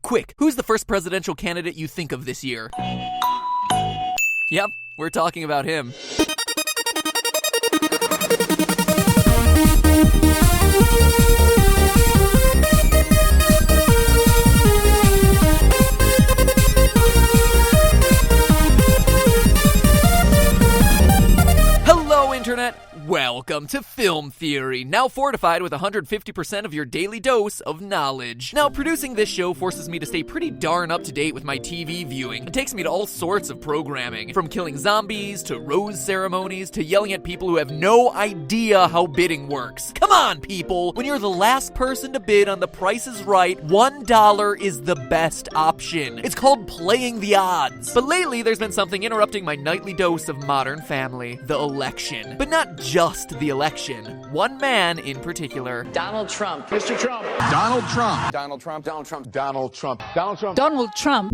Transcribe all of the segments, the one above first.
quick, who's the first presidential candidate you think of this year? Yep, we're talking about him. Internet, welcome to Film Theory, now fortified with 150% of your daily dose of knowledge. Now, producing this show forces me to stay pretty darn up to date with my TV viewing. It takes me to all sorts of programming, from killing zombies, to rose ceremonies, to yelling at people who have no idea how bidding works. Come on, people! When you're the last person to bid on The Price is Right, $1 is the best option. It's called playing the odds. But lately, there's been something interrupting my nightly dose of Modern Family: the election. But not just the election. One man in particular. Donald Trump. Mr. Trump. Donald Trump. Donald Trump. Donald Trump. Donald Trump. Donald Trump. Donald Trump.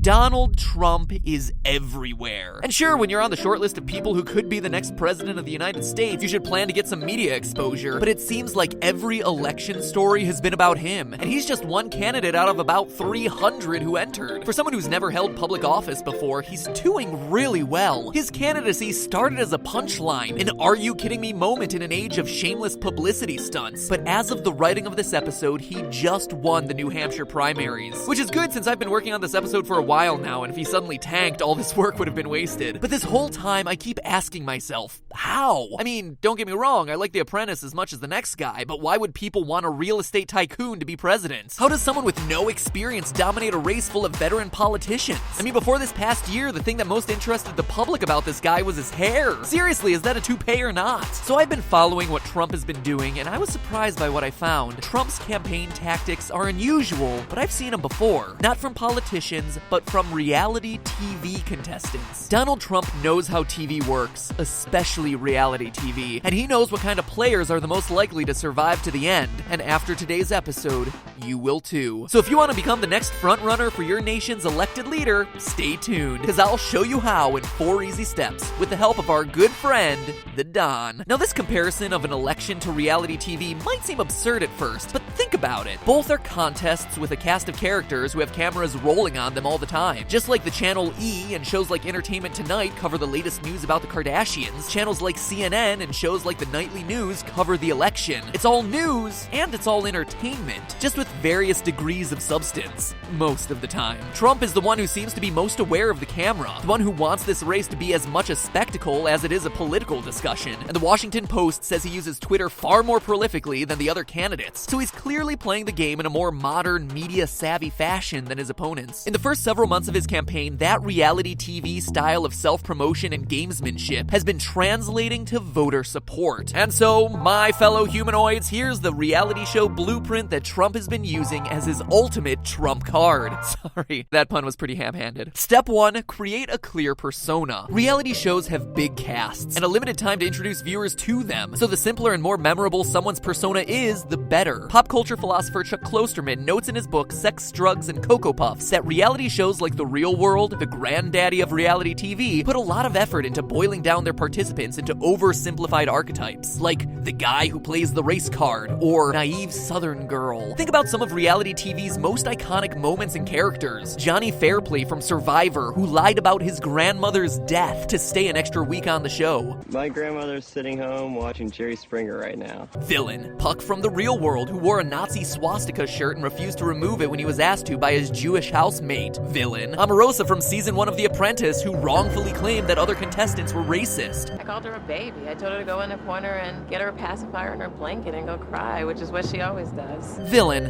Donald Trump is everywhere. And sure, when you're on the short list of people who could be the next president of the United States, you should plan to get some media exposure. But it seems like every election story has been about him, and he's just one candidate out of about 300 who entered. For someone who's never held public office before, he's doing really well. His candidacy started as a punchline, an "are you kidding me" moment in an age of shameless publicity stunts. But as of the writing of this episode, he just won the New Hampshire primaries. Which is good, since I've been working on this episode for a while now, and if he suddenly tanked, all this work would have been wasted. But this whole time, I keep asking myself, how? I mean, don't get me wrong, I like The Apprentice as much as the next guy, but why would people want a real estate tycoon to be president? How does someone with no experience dominate a race full of veteran politicians? I mean, before this past year, the thing that most interested the public about this guy was his hair. Seriously, is that a toupee or not? So I've been following what Trump has been doing, and I was surprised by what I found. Trump's campaign tactics are unusual, but I've seen them before. Not from politicians, but from reality TV contestants. Donald Trump knows how TV works, especially reality TV, and he knows what kind of players are the most likely to survive to the end. And after today's episode, you will too. So if you want to become the next frontrunner for your nation's elected leader, stay tuned, because I'll show you how in 4 easy steps with the help of our good friend, the Don. Now, this comparison of an election to reality TV might seem absurd at first, but think about it. Both are contests with a cast of characters who have cameras rolling on them all the time. Just like the Channel E and shows like Entertainment Tonight cover the latest news about the Kardashians, channels like CNN and shows like the Nightly News cover the election. It's all news, and it's all entertainment, just with various degrees of substance, most of the time. Trump is the one who seems to be most aware of the camera, the one who wants this race to be as much a spectacle as it is a political discussion, and the Washington Post says he uses Twitter far more prolifically than the other candidates, so he's clearly playing the game in a more modern, media-savvy fashion than his opponents. In the first several months of his campaign, that reality TV style of self-promotion and gamesmanship has been translating to voter support. And so, my fellow humanoids, here's the reality show blueprint that Trump has been using as his ultimate trump card. Sorry, that pun was pretty ham-handed. Step 1, create a clear persona. Reality shows have big casts and a limited time to introduce viewers to them, so the simpler and more memorable someone's persona is, the better. Pop culture philosopher Chuck Klosterman notes in his book Sex, Drugs, and Cocoa Puffs that reality shows like The Real World, the granddaddy of reality TV, put a lot of effort into boiling down their participants into oversimplified archetypes, like the guy who plays the race card, or naive Southern girl. Think about some of reality TV's most iconic moments and characters. Johnny Fairplay from Survivor, who lied about his grandmother's death to stay an extra week on the show. My grandmother's sitting home watching Jerry Springer right now. Villain, Puck from The Real World, who wore a Nazi swastika shirt and refused to remove it when he was asked to by his Jewish housemate. Villain, Omarosa from season 1 of The Apprentice, who wrongfully claimed that other contestants were racist. I called her a baby. I told her to go in a corner and get her a pacifier in her blanket and go cry, which is what she always does. Villain.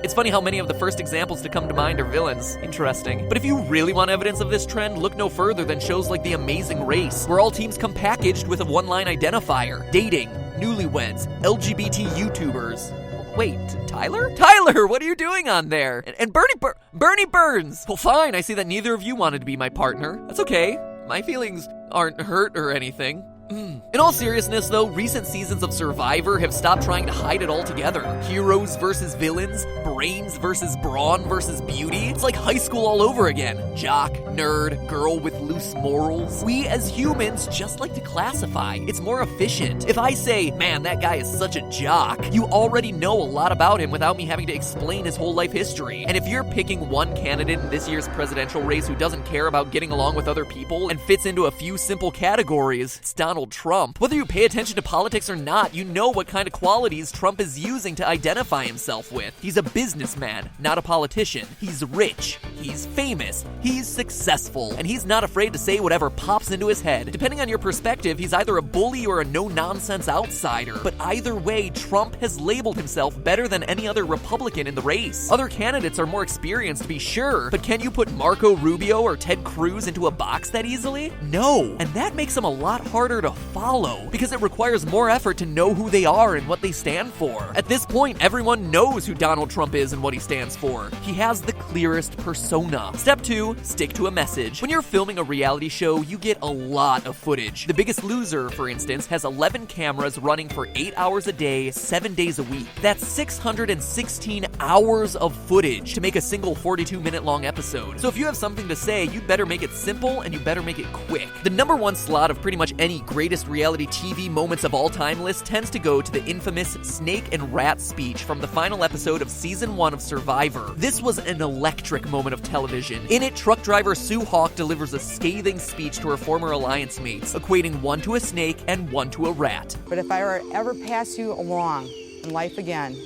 It's funny how many of the first examples to come to mind are villains. Interesting. But if you really want evidence of this trend, look no further than shows like The Amazing Race, where all teams come packaged with a one-line identifier. Dating, newlyweds, LGBT YouTubers. Wait, Tyler? Tyler, what are you doing on there? And Bernie Burns! Well, fine, I see that neither of you wanted to be my partner. That's okay. My feelings aren't hurt or anything. In all seriousness, though, recent seasons of Survivor have stopped trying to hide it altogether. Heroes versus villains, brains versus brawn versus beauty. It's like high school all over again. Jock, nerd, girl with loose morals. We as humans just like to classify. It's more efficient. If I say, man, that guy is such a jock, you already know a lot about him without me having to explain his whole life history. And if you're picking one candidate in this year's presidential race who doesn't care about getting along with other people and fits into a few simple categories, it's Donald Trump. Whether you pay attention to politics or not, you know what kind of qualities Trump is using to identify himself with. He's a businessman, not a politician. He's rich, he's famous, he's successful, and he's not afraid to say whatever pops into his head. Depending on your perspective, he's either a bully or a no-nonsense outsider. But either way, Trump has labeled himself better than any other Republican in the race. Other candidates are more experienced, to be sure, but can you put Marco Rubio or Ted Cruz into a box that easily? No, and that makes them a lot harder to follow, because it requires more effort to know who they are and what they stand for. At this point, everyone knows who Donald Trump is and what he stands for. He has the clearest persona. Step 2, stick to a message. When you're filming a reality show, you get a lot of footage. The Biggest Loser, for instance, has 11 cameras running for 8 hours a day, 7 days a week. That's 616 hours of footage to make a single 42-minute long episode. So if you have something to say, you'd better make it simple and you better make it quick. The number one slot of pretty much any greatest reality TV moments of all time list tends to go to the infamous snake and rat speech from the final episode of season 1 of Survivor. This was an electric moment of television. In it, truck driver Sue Hawk delivers a scathing speech to her former alliance mates, equating one to a snake and one to a rat. But if I were to ever pass you along in life again,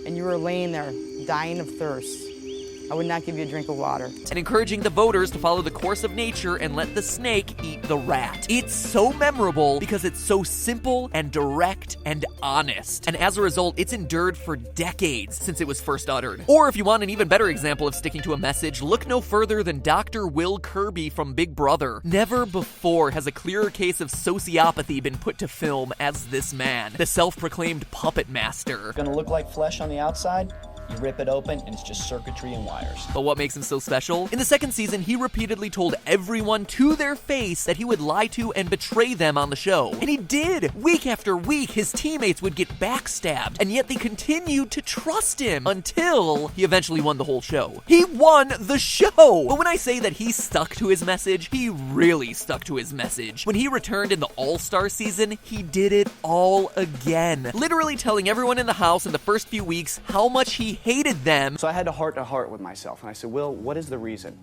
and you were laying there dying of thirst, I would not give you a drink of water. And encouraging the voters to follow the course of nature and let the snake eat the rat. It's so memorable because it's so simple and direct and honest. And as a result, it's endured for decades since it was first uttered. Or if you want an even better example of sticking to a message, look no further than Dr. Will Kirby from Big Brother. Never before has a clearer case of sociopathy been put to film as this man, the self-proclaimed puppet master. Gonna look like flesh on the outside. You rip it open, and it's just circuitry and wires. But what makes him so special? In the second season, he repeatedly told everyone to their face that he would lie to and betray them on the show. And he did! Week after week, his teammates would get backstabbed, and yet they continued to trust him until he eventually won the whole show. He won the show! But when I say that he stuck to his message, he really stuck to his message. When he returned in the All-Star season, he did it all again. Literally telling everyone in the house in the first few weeks how much he hated them. So I had a heart-to-heart with myself, and I said, Will, what is the reason?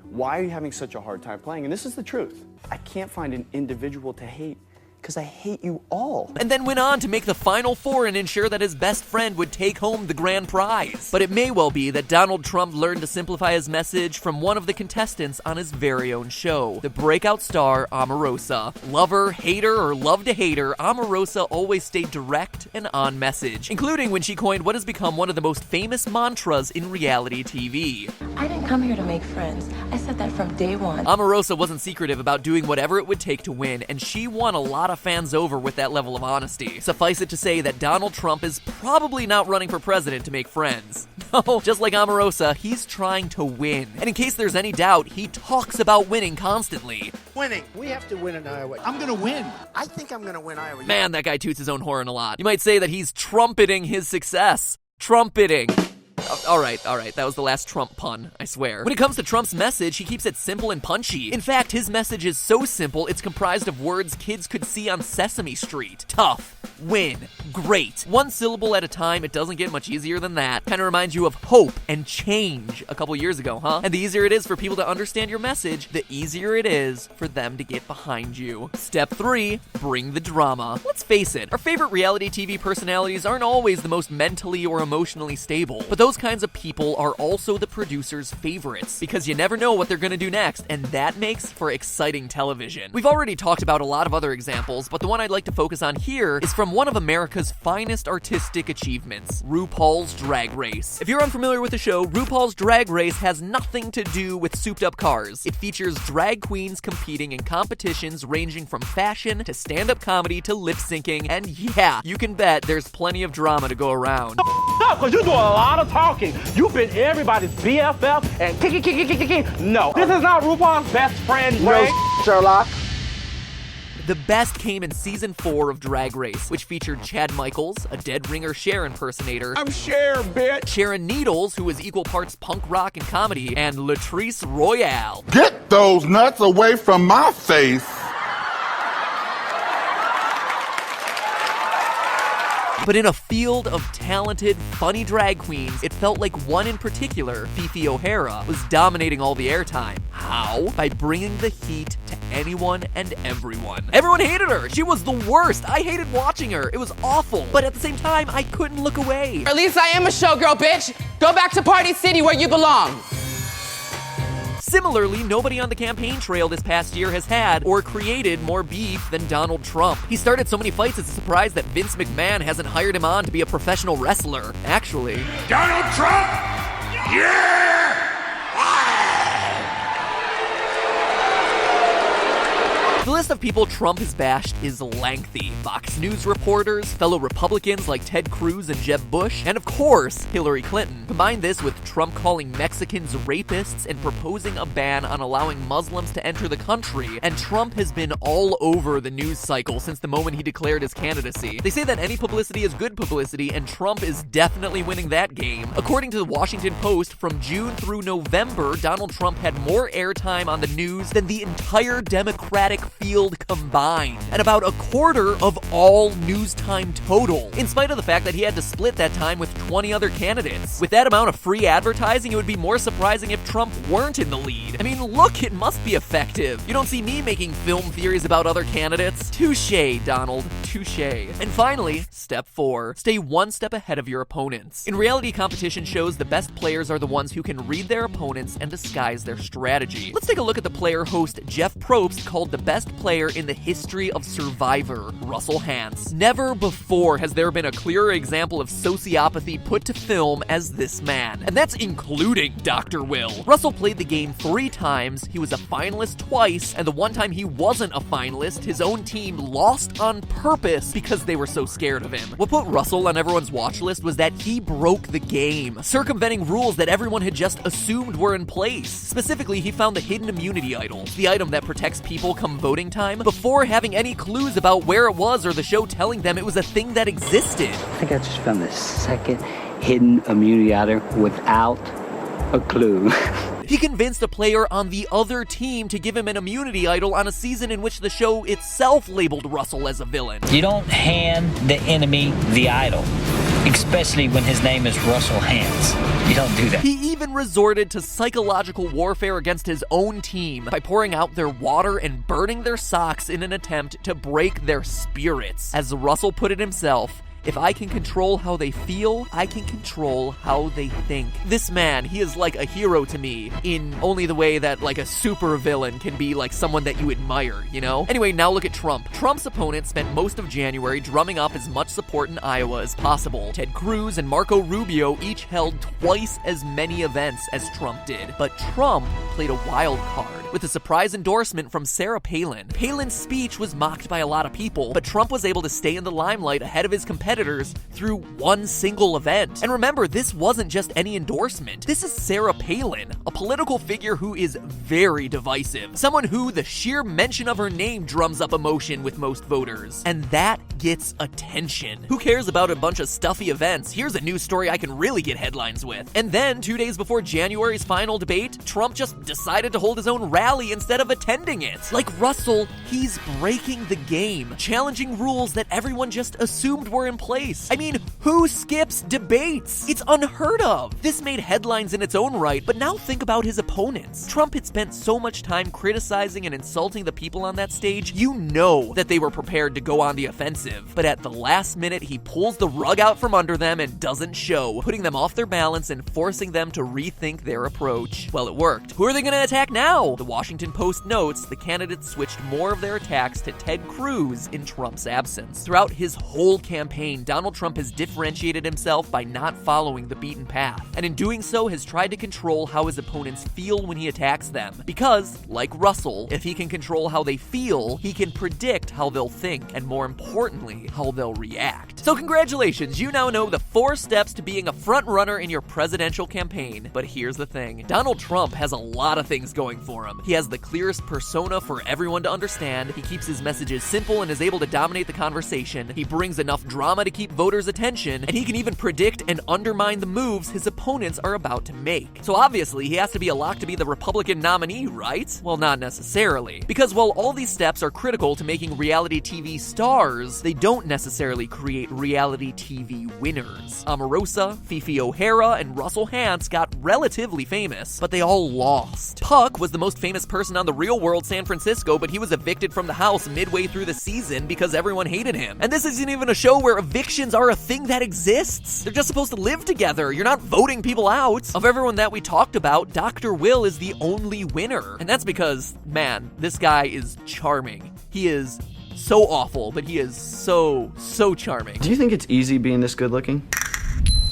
Why are you having such a hard time playing? And this is the truth. I can't find an individual to hate, because I hate you all. And then went on to make the Final Four and ensure that his best friend would take home the grand prize. But it may well be that Donald Trump learned to simplify his message from one of the contestants on his very own show, the breakout star Omarosa. Lover, hater, or love to hate her, Omarosa always stayed direct and on message, including when she coined what has become one of the most famous mantras in reality TV. I didn't come here to make friends. I said that from day one. Omarosa wasn't secretive about doing whatever it would take to win, and she won a lot of fans over with that level of honesty. Suffice it to say that Donald Trump is probably not running for president to make friends. No, just like Omarosa, he's trying to win. And in case there's any doubt, he talks about winning constantly. Winning. We have to win in Iowa. I'm going to win. I think I'm going to win Iowa. Man, that guy toots his own horn a lot. You might say that he's trumpeting his success. Trumpeting. All right, that was the last Trump pun, I swear. When it comes to Trump's message, he keeps it simple and punchy. In fact, his message is so simple, it's comprised of words kids could see on Sesame Street. Tough, win, great. One syllable at a time, it doesn't get much easier than that. Kind of reminds you of hope and change a couple years ago, huh? And the easier it is for people to understand your message, the easier it is for them to get behind you. Step 3, bring the drama. Let's face it, our favorite reality TV personalities aren't always the most mentally or emotionally stable, but those kinds of people are also the producer's favorites, because you never know what they're gonna do next, and that makes for exciting television. We've already talked about a lot of other examples, but the one I'd like to focus on here is from one of America's finest artistic achievements, RuPaul's Drag Race. If you're unfamiliar with the show, RuPaul's Drag Race has nothing to do with souped-up cars. It features drag queens competing in competitions ranging from fashion to stand-up comedy to lip-syncing, and yeah, you can bet there's plenty of drama to go around. Because you're doing a lot of talking. You've been everybody's BFF and kick. No, this is not RuPaul's best friend, Greg. Sherlock. The best came in season 4 of Drag Race, which featured Chad Michaels, a Dead Ringer Cher impersonator. I'm Cher, bitch. Sharon Needles, who was equal parts punk rock and comedy, and Latrice Royale. Get those nuts away from my face. But in a field of talented, funny drag queens, it felt like one in particular, Fifi O'Hara, was dominating all the airtime. How? By bringing the heat to anyone and everyone. Everyone hated her. She was the worst. I hated watching her. It was awful. But at the same time, I couldn't look away. At least I am a showgirl, bitch. Go back to Party City where you belong. Similarly, nobody on the campaign trail this past year has had or created more beef than Donald Trump. He started so many fights, it's a surprise that Vince McMahon hasn't hired him on to be a professional wrestler. Actually, Donald Trump? Yeah! the list of people Trump has bashed is lengthy. Fox News reporters, fellow Republicans like Ted Cruz and Jeb Bush, and of course, Hillary Clinton. Combine this with Trump calling Mexicans rapists and proposing a ban on allowing Muslims to enter the country, and Trump has been all over the news cycle since the moment he declared his candidacy. They say that any publicity is good publicity, and Trump is definitely winning that game. According to the Washington Post, from June through November, Donald Trump had more airtime on the news than the entire Democratic field combined, and about a quarter of all news time total, in spite of the fact that he had to split that time with 20 other candidates. With that amount of free advertising, it would be more surprising if Trump weren't in the lead. I mean, look, it must be effective. You don't see me making film theories about other candidates. Touché, Donald, touché. And finally, step 4, stay one step ahead of your opponents. In reality competition shows, the best players are the ones who can read their opponents and disguise their strategy. Let's take a look at the player host Jeff Probst called the best player in the history of Survivor, Russell Hantz. Never before has there been a clearer example of sociopathy put to film as this man. And that's including Dr. Will. Russell played the game 3 times, he was a finalist twice, and the one time he wasn't a finalist, his own team lost on purpose because they were so scared of him. What put Russell on everyone's watch list was that he broke the game, circumventing rules that everyone had just assumed were in place. Specifically, he found the hidden immunity idol, the item that protects people come voting time, before having any clues about where it was or the show telling them it was a thing that existed. I think I just found the second hidden immunity item without a clue. He convinced a player on the other team to give him an immunity idol on a season in which the show itself labeled Russell as a villain. You don't hand the enemy the idol, especially when his name is Russell Hantz. You don't do that. He even resorted to psychological warfare against his own team by pouring out their water and burning their socks in an attempt to break their spirits. As Russell put it himself, if I can control how they feel, I can control how they think. This man, he is like a hero to me, in only the way that like a super villain can be like someone that you admire, you know? Anyway, now look at Trump. Trump's opponent spent most of January drumming up as much support in Iowa as possible. Ted Cruz and Marco Rubio each held twice as many events as Trump did. But Trump played a wild card with a surprise endorsement from Sarah Palin. Palin's speech was mocked by a lot of people, but Trump was able to stay in the limelight ahead of his competitors through one single event. And remember, this wasn't just any endorsement. This is Sarah Palin, a political figure who is very divisive. Someone who the sheer mention of her name drums up emotion with most voters. And that gets attention. Who cares about a bunch of stuffy events? Here's a news story I can really get headlines with. And then, 2 days before January's final debate, Trump just decided to hold his own rally instead of attending it. Like Russell, he's breaking the game, challenging rules that everyone just assumed were in place. I mean, who skips debates? It's unheard of. This made headlines in its own right, but now think about his opponents. Trump had spent so much time criticizing and insulting the people on that stage, you know that they were prepared to go on the offensive. But at the last minute, he pulls the rug out from under them and doesn't show, putting them off their balance and forcing them to rethink their approach. Well, it worked. Who are they gonna attack now? The Washington Post notes the candidates switched more of their attacks to Ted Cruz in Trump's absence. Throughout his whole campaign, Donald Trump has differentiated himself by not following the beaten path, and in doing so has tried to control how his opponents feel when he attacks them. Because, like Russell, if he can control how they feel, he can predict how they'll think, and more importantly, how they'll react. So congratulations, you now know the 4 steps to being a front runner in your presidential campaign. But here's the thing, Donald Trump has a lot lot of things going for him. He has the clearest persona for everyone to understand, he keeps his messages simple and is able to dominate the conversation, he brings enough drama to keep voters' attention, and he can even predict and undermine the moves his opponents are about to make. So obviously, he has to be a lock to be the Republican nominee, right? Well, not necessarily. Because while all these steps are critical to making reality TV stars, they don't necessarily create reality TV winners. Omarosa, Fifi O'Hara, and Russell Hantz got relatively famous, but they all lost. Puck was the most famous person on The Real World San Francisco, but he was evicted from the house midway through the season because everyone hated him. And this isn't even a show where evictions are a thing that exists. They're just supposed to live together. You're not voting people out. Of everyone that we talked about, Dr. Will is the only winner. And that's because, man, this guy is charming. He is so awful, but he is so charming. Do you think it's easy being this good looking?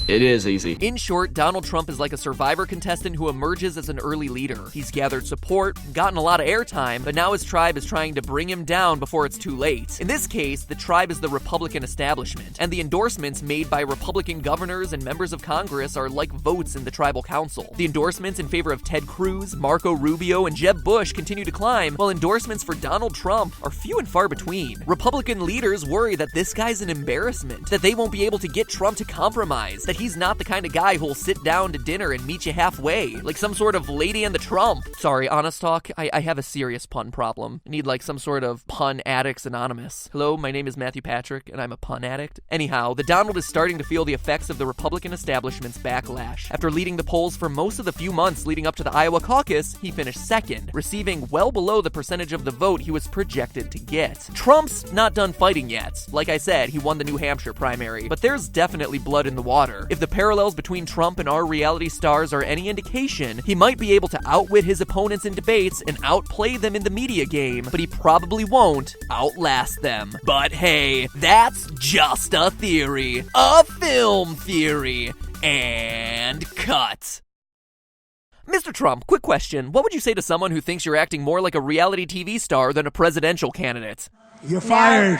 It is easy. In short, Donald Trump is like a Survivor contestant who emerges as an early leader. He's gathered support, gotten a lot of airtime, but now his tribe is trying to bring him down before it's too late. In this case, the tribe is the Republican establishment, and the endorsements made by Republican governors and members of Congress are like votes in the tribal council. The endorsements in favor of Ted Cruz, Marco Rubio, and Jeb Bush continue to climb, while endorsements for Donald Trump are few and far between. Republican leaders worry that this guy's an embarrassment, that they won't be able to get Trump to compromise, that he's not the kind of guy who'll sit down to dinner and meet you halfway, like some sort of Lady and the Trump. Sorry, honest talk, I have a serious pun problem. I need like some sort of Pun Addicts Anonymous. Hello, my name is Matthew Patrick, and I'm a pun addict. Anyhow, the Donald is starting to feel the effects of the Republican establishment's backlash. After leading the polls for most of the few months leading up to the Iowa caucus, he finished second, receiving well below the percentage of the vote he was projected to get. Trump's not done fighting yet. Like I said, he won the New Hampshire primary, but there's definitely blood in the water. If the parallels between Trump and our reality stars are any indication, he might be able to outwit his opponents in debates and outplay them in the media game, but he probably won't outlast them. But hey, that's just a theory. A film theory. And cut. Mr. Trump, quick question. What would you say to someone who thinks you're acting more like a reality TV star than a presidential candidate? You're fired.